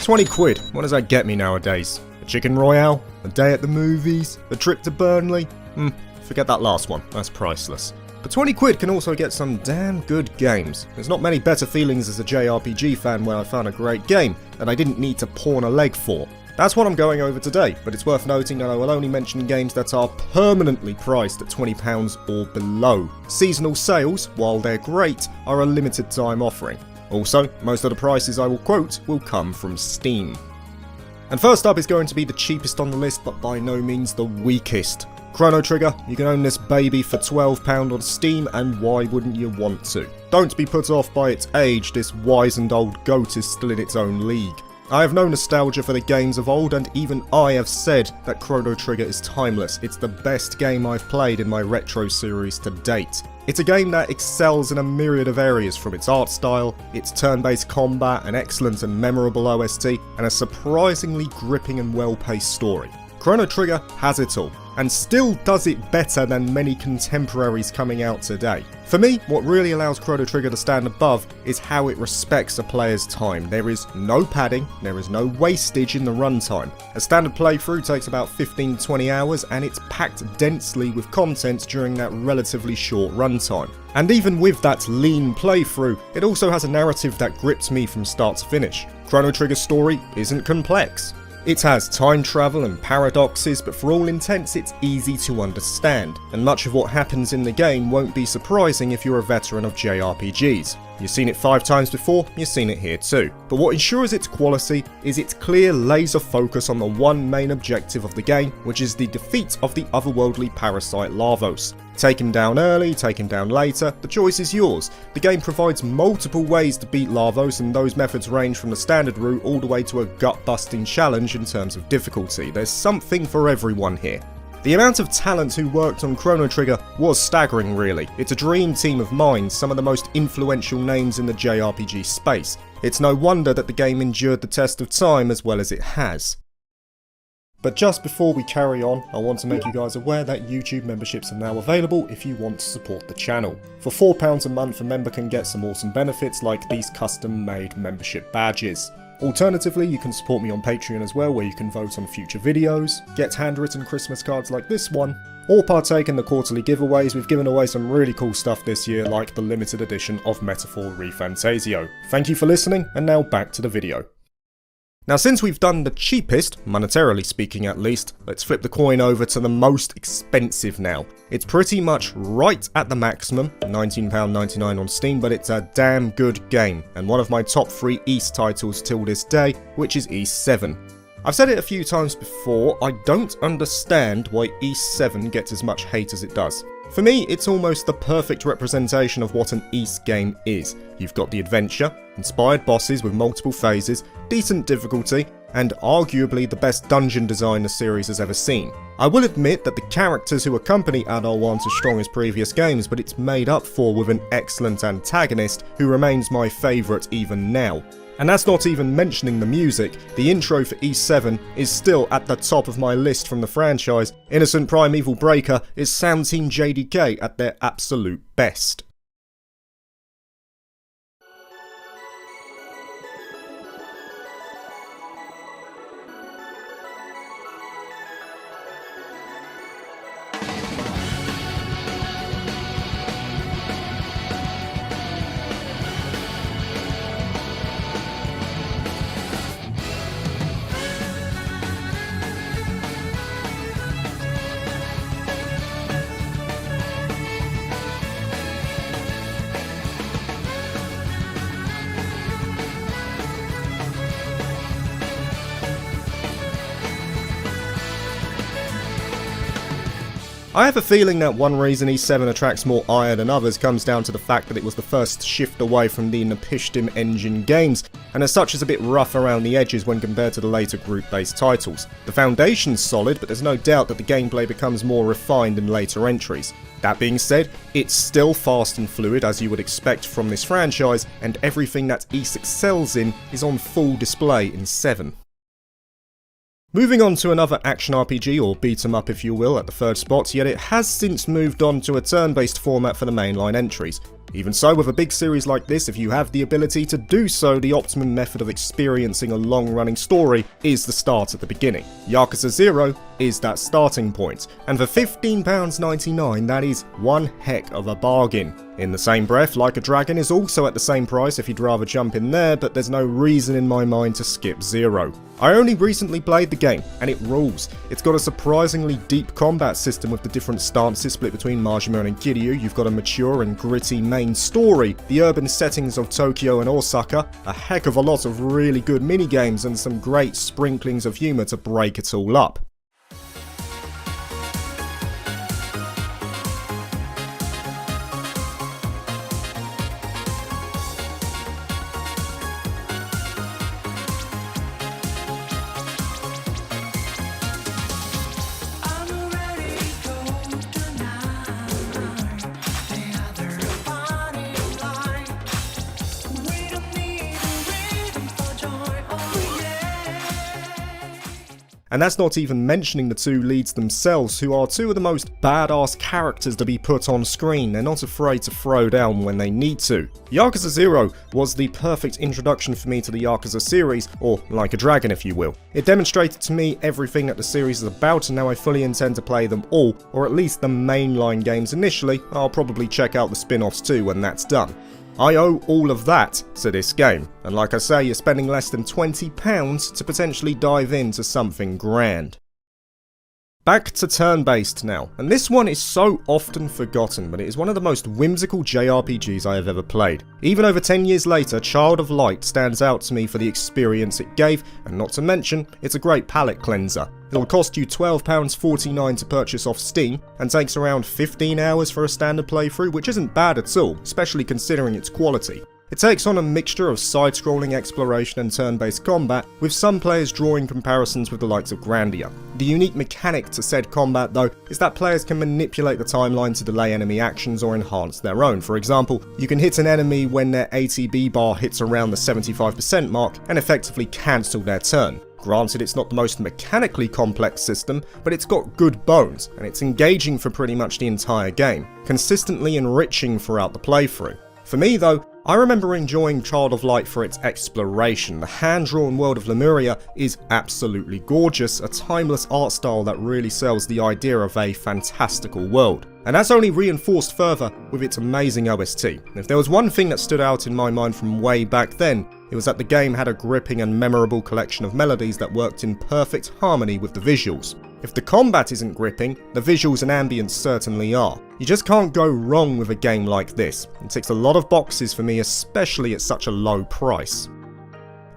20 quid, what does that get me nowadays? A chicken royale? A day at the movies? A trip to Burnley? Forget that last one, that's priceless. But 20 quid can also get some damn good games. There's not many better feelings as a JRPG fan when I found a great game that I didn't need to pawn a leg for. That's what I'm going over today, but it's worth noting that I will only mention games that are permanently priced at £20 or below. Seasonal sales, while they're great, are a limited time offering. Also, most of the prices I will quote will come from Steam. And first up is going to be the cheapest on the list, but by no means the weakest. Chrono Trigger, you can own this baby for £12 on Steam, and why wouldn't you want to? Don't be put off by its age, this wizened old goat is still in its own league. I have no nostalgia for the games of old, and even I have said that Chrono Trigger is timeless. It's the best game I've played in my retro series to date. It's a game that excels in a myriad of areas, from its art style, its turn-based combat, an excellent and memorable OST, and a surprisingly gripping and well-paced story. Chrono Trigger has it all, and still does it better than many contemporaries coming out today. For me, what really allows Chrono Trigger to stand above is how it respects a player's time. There is no padding, there is no wastage in the runtime. A standard playthrough takes about 15 to 20 hours, and it's packed densely with content during that relatively short runtime. And even with that lean playthrough, it also has a narrative that grips me from start to finish. Chrono Trigger's story isn't complex. It has time travel and paradoxes, but for all intents it's easy to understand, and much of what happens in the game won't be surprising if you're a veteran of JRPGs. You've seen it 5 times before, you've seen it here too. But what ensures its quality is its clear laser focus on the one main objective of the game, which is the defeat of the otherworldly parasite Lavos. Take him down early, take him down later, the choice is yours. The game provides multiple ways to beat Lavos, and those methods range from the standard route all the way to a gut-busting challenge in terms of difficulty. There's something for everyone here. The amount of talent who worked on Chrono Trigger was staggering really. It's a dream team of minds, some of the most influential names in the JRPG space. It's no wonder that the game endured the test of time as well as it has. But just before we carry on, I want to make you guys aware that YouTube memberships are now available if you want to support the channel. For £4 a month, a member can get some awesome benefits like these custom-made membership badges. Alternatively, you can support me on Patreon as well, where you can vote on future videos, get handwritten Christmas cards like this one, or partake in the quarterly giveaways. We've given away some really cool stuff this year, like the limited edition of Metaphor ReFantasio. Thank you for listening, and now back to the video. Now, since we've done the cheapest, monetarily speaking at least, let's flip the coin over to the most expensive now. It's pretty much right at the maximum, £19.99 on Steam, but it's a damn good game, and one of my top 3 Ys titles till this day, which is Ys 7. I've said it a few times before, I don't understand why Ys 7 gets as much hate as it does. For me, it's almost the perfect representation of what an Ys game is. You've got the adventure, inspired bosses with multiple phases, decent difficulty, and arguably the best dungeon design the series has ever seen. I will admit that the characters who accompany Ad-Hoc aren't as strong as previous games, but it's made up for with an excellent antagonist who remains my favourite even now. And that's not even mentioning the music. The intro for Ys 7 is still at the top of my list from the franchise. Innocent Primeval Breaker is Sound Team JDK at their absolute best. I have a feeling that one reason Ys 7 attracts more ire than others comes down to the fact that it was the first shift away from the Napishtim engine games, and as such is a bit rough around the edges when compared to the later group-based titles. The foundation's solid, but there's no doubt that the gameplay becomes more refined in later entries. That being said, it's still fast and fluid as you would expect from this franchise, and everything that Ys excels in is on full display in 7. Moving on to another action RPG, or beat 'em up if you will, at the third spot, yet it has since moved on to a turn-based format for the mainline entries. Even so, with a big series like this, if you have the ability to do so, the optimum method of experiencing a long-running story is the start at the beginning. Yakuza 0 is that starting point, and for £15.99 that is one heck of a bargain. In the same breath, Like a Dragon is also at the same price if you'd rather jump in there, but there's no reason in my mind to skip 0. I only recently played the game, and it rules. It's got a surprisingly deep combat system with the different stances split between Majima and Kiryu. You've got a mature and gritty main story, the urban settings of Tokyo and Osaka, a heck of a lot of really good minigames, and some great sprinklings of humour to break it all up. And that's not even mentioning the two leads themselves, who are two of the most badass characters to be put on screen. They're not afraid to throw down when they need to. Yakuza 0 was the perfect introduction for me to the Yakuza series, or Like a Dragon if you will. It demonstrated to me everything that the series is about, and now I fully intend to play them all, or at least the mainline games initially. I'll probably check out the spin-offs too when that's done. I owe all of that to this game, and like I say, you're spending less than £20 to potentially dive into something grand. Back to turn-based now, and this one is so often forgotten, but it is one of the most whimsical JRPGs I have ever played. Even over 10 years later, Child of Light stands out to me for the experience it gave, and not to mention, it's a great palate cleanser. It'll cost you £12.49 to purchase off Steam, and takes around 15 hours for a standard playthrough, which isn't bad at all, especially considering its quality. It takes on a mixture of side-scrolling exploration and turn-based combat, with some players drawing comparisons with the likes of Grandia. The unique mechanic to said combat though is that players can manipulate the timeline to delay enemy actions or enhance their own. For example, you can hit an enemy when their ATB bar hits around the 75% mark and effectively cancel their turn. Granted, it's not the most mechanically complex system, but it's got good bones, and it's engaging for pretty much the entire game, consistently enriching throughout the playthrough. For me though, I remember enjoying Child of Light for its exploration. The hand-drawn world of Lemuria is absolutely gorgeous, a timeless art style that really sells the idea of a fantastical world. And that's only reinforced further with its amazing OST. If there was one thing that stood out in my mind from way back then, it was that the game had a gripping and memorable collection of melodies that worked in perfect harmony with the visuals. If the combat isn't gripping, the visuals and ambience certainly are. You just can't go wrong with a game like this. It ticks a lot of boxes for me, especially at such a low price.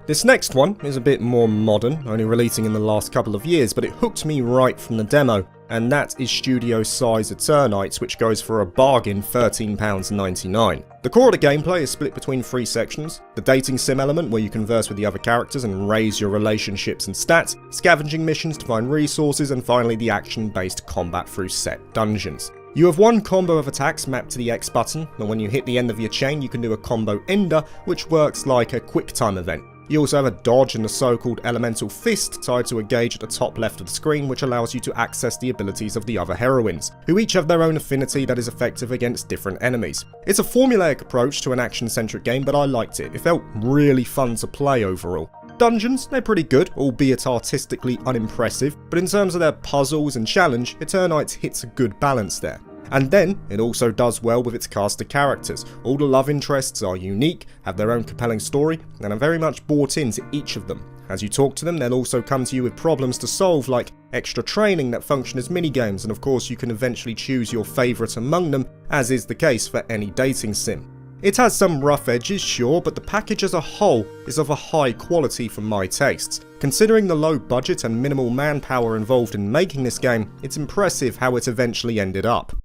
This next one is a bit more modern, only releasing in the last couple of years, but it hooked me right from the demo, and that is Studio Size Eternights, which goes for a bargain £13.99. The core of the gameplay is split between 3 sections: the dating sim element where you converse with the other characters and raise your relationships and stats, scavenging missions to find resources, and finally the action-based combat through set dungeons. You have one combo of attacks mapped to the X button, and when you hit the end of your chain you can do a combo ender, which works like a quick time event. You also have a dodge and the so-called elemental fist tied to a gauge at the top left of the screen, which allows you to access the abilities of the other heroines, who each have their own affinity that is effective against different enemies. It's a formulaic approach to an action-centric game, but I liked it. It felt really fun to play overall. Dungeons, they're pretty good, albeit artistically unimpressive, but in terms of their puzzles and challenge, Eternights hits a good balance there. And then, it also does well with its cast of characters. All the love interests are unique, have their own compelling story, and are very much bought into each of them. As you talk to them, they'll also come to you with problems to solve, like extra training that function as minigames, and of course you can eventually choose your favourite among them, as is the case for any dating sim. It has some rough edges, sure, but the package as a whole is of a high quality for my tastes. Considering the low budget and minimal manpower involved in making this game, it's impressive how it eventually ended up.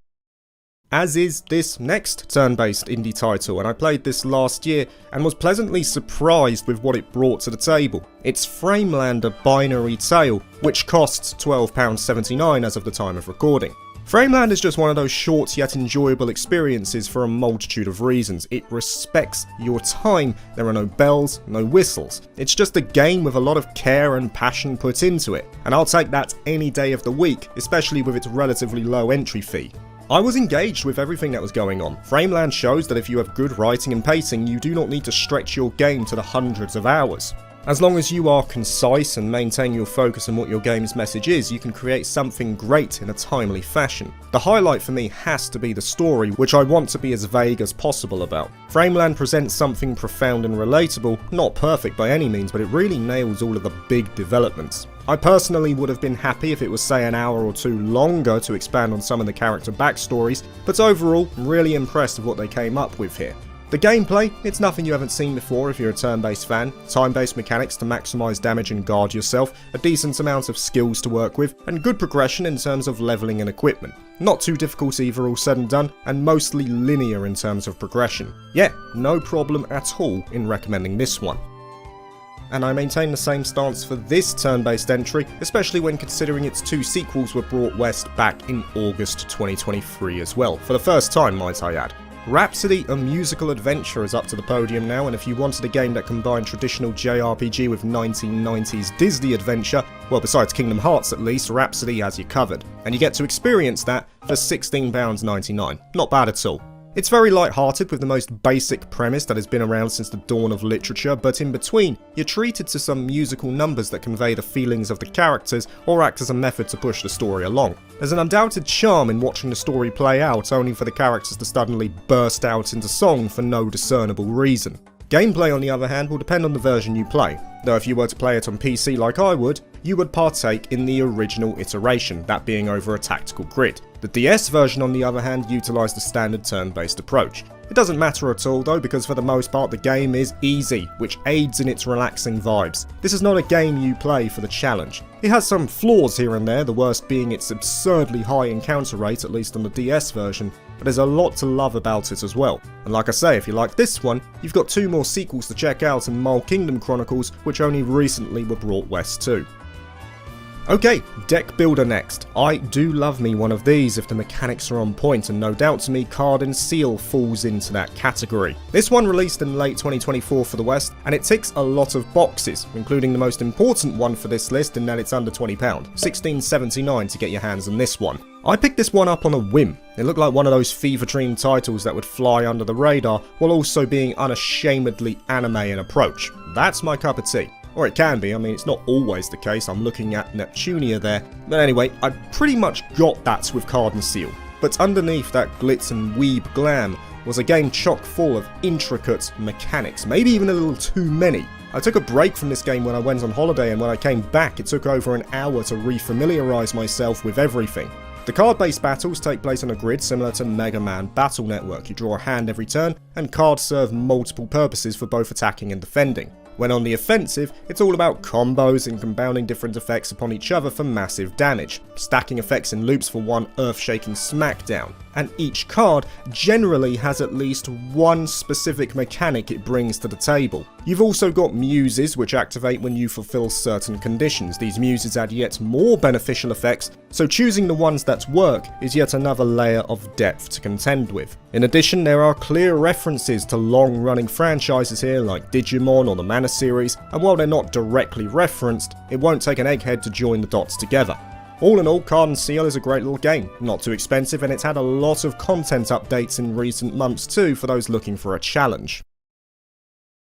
As is this next turn-based indie title, and I played this last year and was pleasantly surprised with what it brought to the table. It's Frameland, a binary tale, which costs £12.79 as of the time of recording. Frameland is just one of those short yet enjoyable experiences for a multitude of reasons. It respects your time, there are no bells, no whistles. It's just a game with a lot of care and passion put into it, and I'll take that any day of the week, especially with its relatively low entry fee. I was engaged with everything that was going on. Frameland shows that if you have good writing and pacing, you do not need to stretch your game to the hundreds of hours. As long as you are concise and maintain your focus on what your game's message is, you can create something great in a timely fashion. The highlight for me has to be the story, which I want to be as vague as possible about. Frameland presents something profound and relatable, not perfect by any means, but it really nails all of the big developments. I personally would have been happy if it was, say, an hour or two longer to expand on some of the character backstories, but overall, I'm really impressed with what they came up with here. The gameplay, it's nothing you haven't seen before if you're a turn-based fan, time-based mechanics to maximise damage and guard yourself, a decent amount of skills to work with, and good progression in terms of levelling and equipment. Not too difficult either all said and done, and mostly linear in terms of progression. Yeah, no problem at all in recommending this one. And I maintain the same stance for this turn-based entry, especially when considering its 2 sequels were brought west back in August 2023 as well, for the first time might I add. Rhapsody, a musical adventure, is up to the podium now, and if you wanted a game that combined traditional JRPG with 1990s Disney adventure, well, besides Kingdom Hearts at least, Rhapsody has you covered. And you get to experience that for £16.99. Not bad at all. It's very light-hearted with the most basic premise that has been around since the dawn of literature, but in between, you're treated to some musical numbers that convey the feelings of the characters or act as a method to push the story along. There's an undoubted charm in watching the story play out, only for the characters to suddenly burst out into song for no discernible reason. Gameplay, on the other hand, will depend on the version you play, though if you were to play it on PC like I would, you would partake in the original iteration, that being over a tactical grid. The DS version, on the other hand, utilised the standard turn-based approach. It doesn't matter at all though, because for the most part the game is easy, which aids in its relaxing vibes. This is not a game you play for the challenge. It has some flaws here and there, the worst being its absurdly high encounter rate, at least on the DS version, but there's a lot to love about it as well. And like I say, if you like this one, you've got 2 more sequels to check out in Mole Kingdom Chronicles, which only recently were brought west too. Okay, deck builder next. I do love me one of these if the mechanics are on point, and no doubt to me Card-en-Ciel falls into that category. This one released in late 2024 for the West, and it ticks a lot of boxes, including the most important one for this list in that it's under £20, $16.79 to get your hands on this one. I picked this one up on a whim. It looked like one of those fever dream titles that would fly under the radar, while also being unashamedly anime in approach. That's my cup of tea. Or it can be, I mean it's not always the case, I'm looking at Neptunia there. But anyway, I pretty much got that with Card-en-Ciel. But underneath that glitz and weeb glam was a game chock full of intricate mechanics, maybe even a little too many. I took a break from this game when I went on holiday, and when I came back it took over an hour to refamiliarise myself with everything. The card-based battles take place on a grid similar to Mega Man Battle Network. You draw a hand every turn, and cards serve multiple purposes for both attacking and defending. When on the offensive, it's all about combos and compounding different effects upon each other for massive damage, stacking effects in loops for one earth-shaking smackdown, and each card generally has at least one specific mechanic it brings to the table. You've also got muses, which activate when you fulfill certain conditions. These muses add yet more beneficial effects, so choosing the ones that work is yet another layer of depth to contend with. In addition, there are clear references to long-running franchises here like Digimon or the Mana series, and while they're not directly referenced, it won't take an egghead to join the dots together. All in all, Card-en-Ciel is a great little game, not too expensive, and it's had a lot of content updates in recent months too for those looking for a challenge.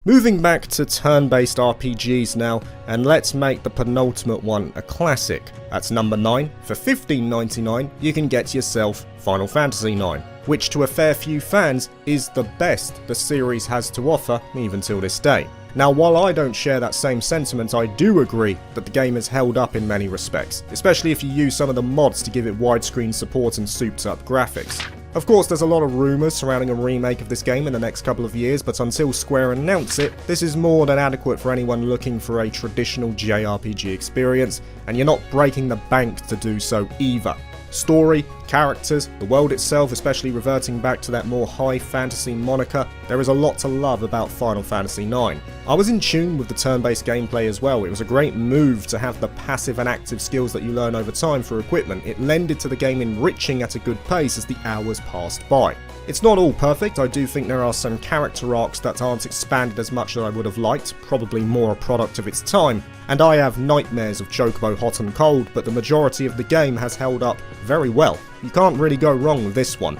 Moving back to turn-based RPGs now, and let's make the penultimate one a classic. At number 9, for $15.99, you can get yourself Final Fantasy IX, which to a fair few fans is the best the series has to offer, even till this day. Now, while I don't share that same sentiment, I do agree that the game has held up in many respects, especially if you use some of the mods to give it widescreen support and souped up graphics. Of course, there's a lot of rumours surrounding a remake of this game in the next couple of years, but until Square announce it, this is more than adequate for anyone looking for a traditional JRPG experience, and you're not breaking the bank to do so either. Story, characters, the world itself, especially reverting back to that more high fantasy moniker, there is a lot to love about Final Fantasy IX. I was in tune with the turn-based gameplay as well. It was a great move to have the passive and active skills that you learn over time for equipment. It lended to the game enriching at a good pace as the hours passed by. It's not all perfect. I do think there are some character arcs that aren't expanded as much as I would have liked, probably more a product of its time, and I have nightmares of Chocobo Hot and Cold, but the majority of the game has held up very well. you can't really go wrong with this one.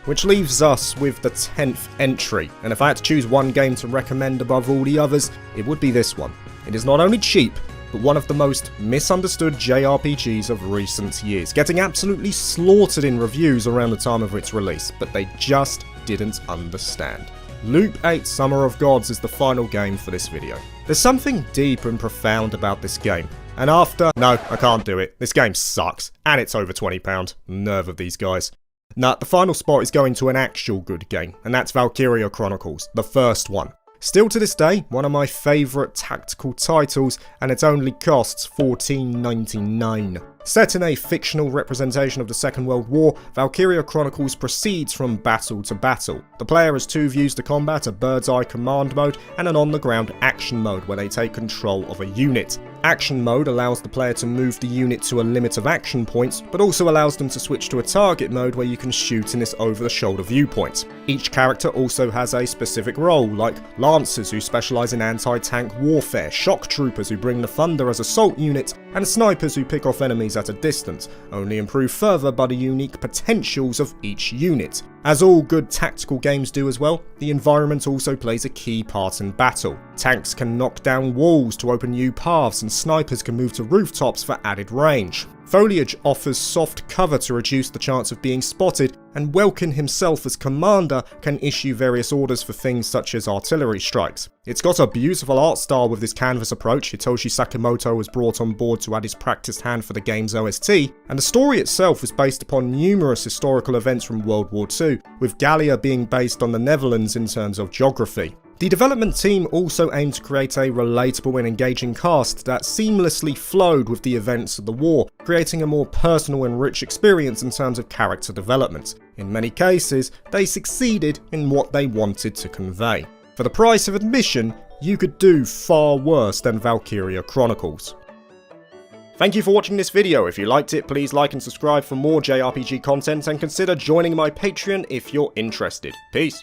Which leaves us with the 10th entry, and if I had to choose one game to recommend above all the others, it would be this one. It is not only cheap, but one of the most misunderstood JRPGs of recent years, getting absolutely slaughtered in reviews around the time of its release, but they just didn't understand. Loop 8 Summer of Gods is the final game for this video. There's something deep and profound about this game, and no, I can't do it, this game sucks, and it's over £20, nerve of these guys. Nah, the final spot is going to an actual good game, and that's Valkyria Chronicles, the first one. Still to this day, one of my favourite tactical titles, and it only costs $14.99. Set in a fictional representation of the Second World War, Valkyria Chronicles proceeds from battle to battle. The player has two views to combat, a bird's eye command mode and an on-the-ground action mode where they take control of a unit. Action mode allows the player to move the unit to a limit of action points, but also allows them to switch to a target mode where you can shoot in this over-the-shoulder viewpoint. Each character also has a specific role, like Lancers who specialise in anti-tank warfare, Shock Troopers who bring the thunder as assault units, and Snipers who pick off enemies at a distance, only improved further by the unique potentials of each unit. As all good tactical games do as well, the environment also plays a key part in battle. Tanks can knock down walls to open new paths, and snipers can move to rooftops for added range. Foliage offers soft cover to reduce the chance of being spotted, and Welkin himself as commander can issue various orders for things such as artillery strikes. It's got a beautiful art style with this canvas approach. Hitoshi Sakimoto was brought on board to add his practiced hand for the game's OST, and the story itself was based upon numerous historical events from World War II, with Gallia being based on the Netherlands in terms of geography. The development team also aimed to create a relatable and engaging cast that seamlessly flowed with the events of the war, creating a more personal and rich experience in terms of character development. In many cases, they succeeded in what they wanted to convey. For the price of admission, you could do far worse than Valkyria Chronicles. Thank you for watching this video. If you liked it, please like and subscribe for more JRPG content, and consider joining my Patreon if you're interested. Peace.